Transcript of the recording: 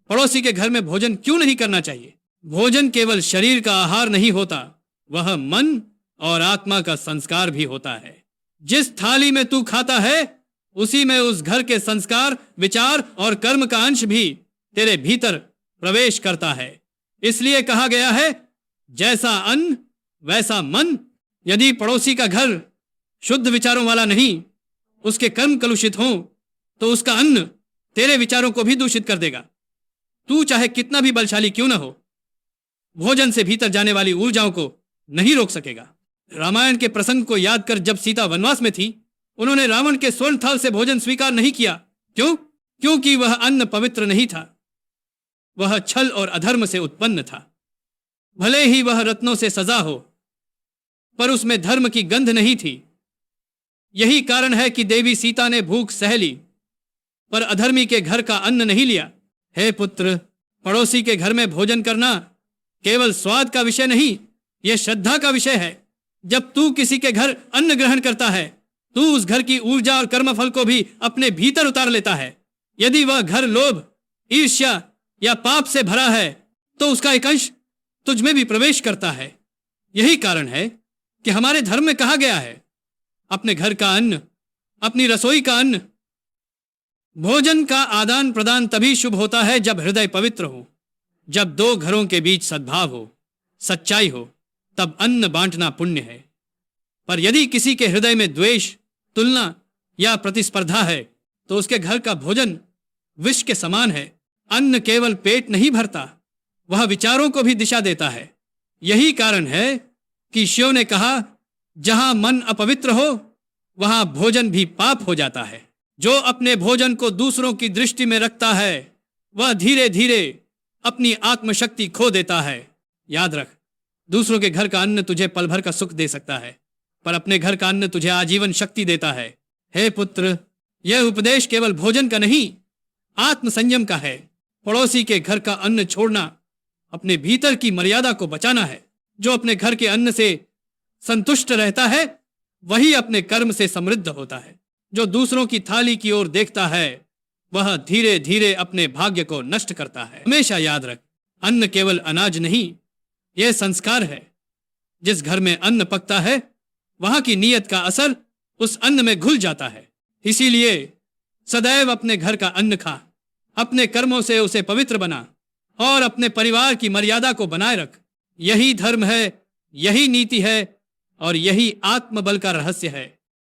पड़ोसी के घर में भोजन क्यों नहीं करना चाहिए? भोजन केवल शरीर का आहार नहीं होता, वह मन और आत्मा का संस्कार भी होता है। जिस थाली में तू खाता है उसी में उस घर के संस्कार, विचार और कर्म का अंश भी तेरे भीतर प्रवेश करता है। इसलिए कहा गया है, जैसा अन्न वैसा मन। यदि पड़ोसी का घर शुद्ध विचारों वाला नहीं, उसके कर्म कलुषित हों, तो उसका अन्न तेरे विचारों को भी दूषित कर देगा। तू चाहे कितना भी बलशाली क्यों ना हो, भोजन से भीतर जाने वाली ऊर्जाओं को नहीं रोक सकेगा। रामायण के प्रसंग को याद कर, जब सीता वनवास में थी, उन्होंने रावण के स्वर्ण थाल से भोजन स्वीकार नहीं किया। क्यों? क्योंकि वह अन्न पवित्र नहीं था, वह छल और अधर्म से उत्पन्न था। भले ही वह रत्नों से सजा हो, पर उसमें धर्म की गंध नहीं थी। यही कारण है कि देवी सीता ने भूख सह ली, पर अधर्मी के घर का अन्न नहीं लिया। हे पुत्र, पड़ोसी के घर में भोजन करना केवल स्वाद का विषय नहीं, यह श्रद्धा का विषय है। जब तू किसी के घर अन्न ग्रहण करता है, तू उस घर की ऊर्जा और कर्मफल को भी अपने भीतर उतार लेता है। यदि वह घर लोभ, ईर्ष्या या पाप से भरा है, तो उसका एक अंश तुझ में भी प्रवेश करता है। यही कारण है कि हमारे धर्म में कहा गया है, अपने घर का अन्न, अपनी रसोई का अन्न। भोजन का आदान प्रदान तभी शुभ होता है जब हृदय पवित्र हो, जब दो घरों के बीच सद्भाव हो, सच्चाई हो, तब अन्न बांटना पुण्य है। पर यदि किसी के हृदय में द्वेष, तुलना या प्रतिस्पर्धा है, तो उसके घर का भोजन विष के समान है। अन्न केवल पेट नहीं भरता, वह विचारों को भी दिशा देता है। यही कारण है कि शिव ने कहा, जहां मन अपवित्र हो वहां भोजन भी पाप हो जाता है। जो अपने भोजन को दूसरों की दृष्टि में रखता है, वह धीरे धीरे अपनी आत्मशक्ति खो देता है। याद रख, दूसरों के घर का अन्न तुझे पल भर का सुख दे सकता है, पर अपने घर का अन्न तुझे आजीवन शक्ति देता है। हे पुत्र, यह उपदेश केवल भोजन का नहीं, आत्म संयम का है। पड़ोसी के घर का अन्न छोड़ना अपने भीतर की मर्यादा को बचाना है। जो अपने घर के अन्न से संतुष्ट रहता है, वही अपने कर्म से समृद्ध होता है। जो दूसरों की थाली की ओर देखता है, वह धीरे धीरे अपने भाग्य को नष्ट करता है। हमेशा याद रख, अन्न केवल अनाज नहीं, यह संस्कार है। जिस घर में अन्न पकता है, वहां की नीयत का असर उस अन्न में घुल जाता है। इसीलिए सदैव अपने घर का अन्न खा, अपने कर्मों से उसे पवित्र बना और अपने परिवार की मर्यादा को बनाए रख। यही धर्म है, यही नीति है और यही आत्मबल का रहस्य है।